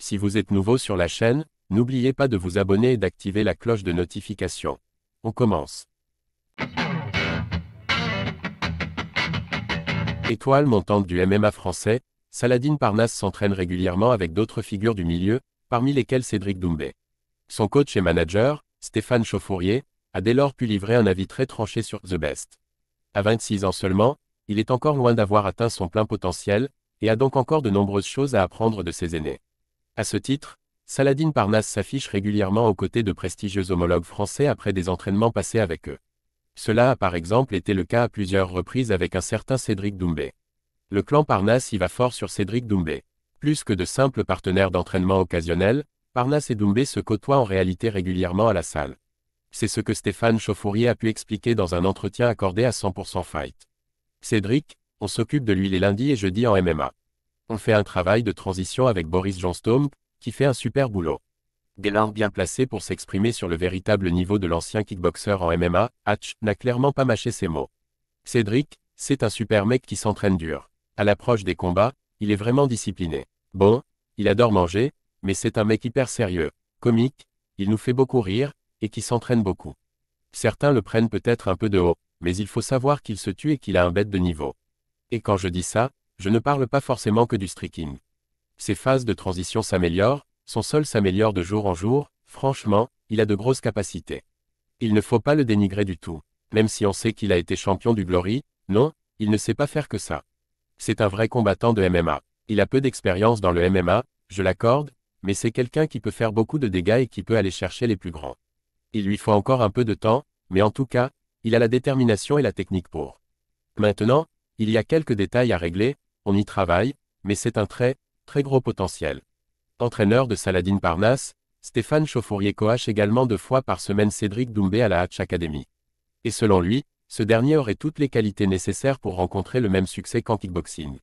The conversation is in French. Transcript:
Si vous êtes nouveau sur la chaîne, n'oubliez pas de vous abonner et d'activer la cloche de notification. On commence. Étoile montante du MMA français, Saladin Parnasse s'entraîne régulièrement avec d'autres figures du milieu, parmi lesquelles Cédric Doumbé. Son coach et manager, Stéphane Chauffourier, a dès lors pu livrer un avis très tranché sur The Best. À 26 ans seulement, il est encore loin d'avoir atteint son plein potentiel, et a donc encore de nombreuses choses à apprendre de ses aînés. À ce titre, Saladin Parnasse s'affiche régulièrement aux côtés de prestigieux homologues français après des entraînements passés avec eux. Cela a par exemple été le cas à plusieurs reprises avec un certain Cédric Doumbé. Le clan Parnasse y va fort sur Cédric Doumbé. Plus que de simples partenaires d'entraînement occasionnels, Parnasse et Doumbé se côtoient en réalité régulièrement à la salle. C'est ce que Stéphane Chauffourier a pu expliquer dans un entretien accordé à 100% Fight. Cédric, on s'occupe de lui les lundis et jeudis en MMA. On fait un travail de transition avec Boris Johnstone, qui fait un super boulot. Gaillard bien placé pour s'exprimer sur le véritable niveau de l'ancien kickboxer en MMA, Hatch n'a clairement pas mâché ses mots. Cédric, c'est un super mec qui s'entraîne dur. À l'approche des combats, il est vraiment discipliné. Bon, il adore manger, mais c'est un mec hyper sérieux, comique, il nous fait beaucoup rire, et qui s'entraîne beaucoup. Certains le prennent peut-être un peu de haut, mais il faut savoir qu'il se tue et qu'il a un bête de niveau. Et quand je dis ça, je ne parle pas forcément que du striking. Ses phases de transition s'améliorent, son sol s'améliore de jour en jour, franchement, il a de grosses capacités. Il ne faut pas le dénigrer du tout. Même si on sait qu'il a été champion du Glory, non, il ne sait pas faire que ça. C'est un vrai combattant de MMA. Il a peu d'expérience dans le MMA, je l'accorde, mais c'est quelqu'un qui peut faire beaucoup de dégâts et qui peut aller chercher les plus grands. Il lui faut encore un peu de temps, mais en tout cas, il a la détermination et la technique pour. Maintenant, il y a quelques détails à régler, on y travaille, mais c'est un très gros potentiel. Entraîneur de Saladin Parnasse, Stéphane Chauffourier coache également 2 fois par semaine Cédric Doumbé à la Hatch Academy. Et selon lui, ce dernier aurait toutes les qualités nécessaires pour rencontrer le même succès qu'en kickboxing.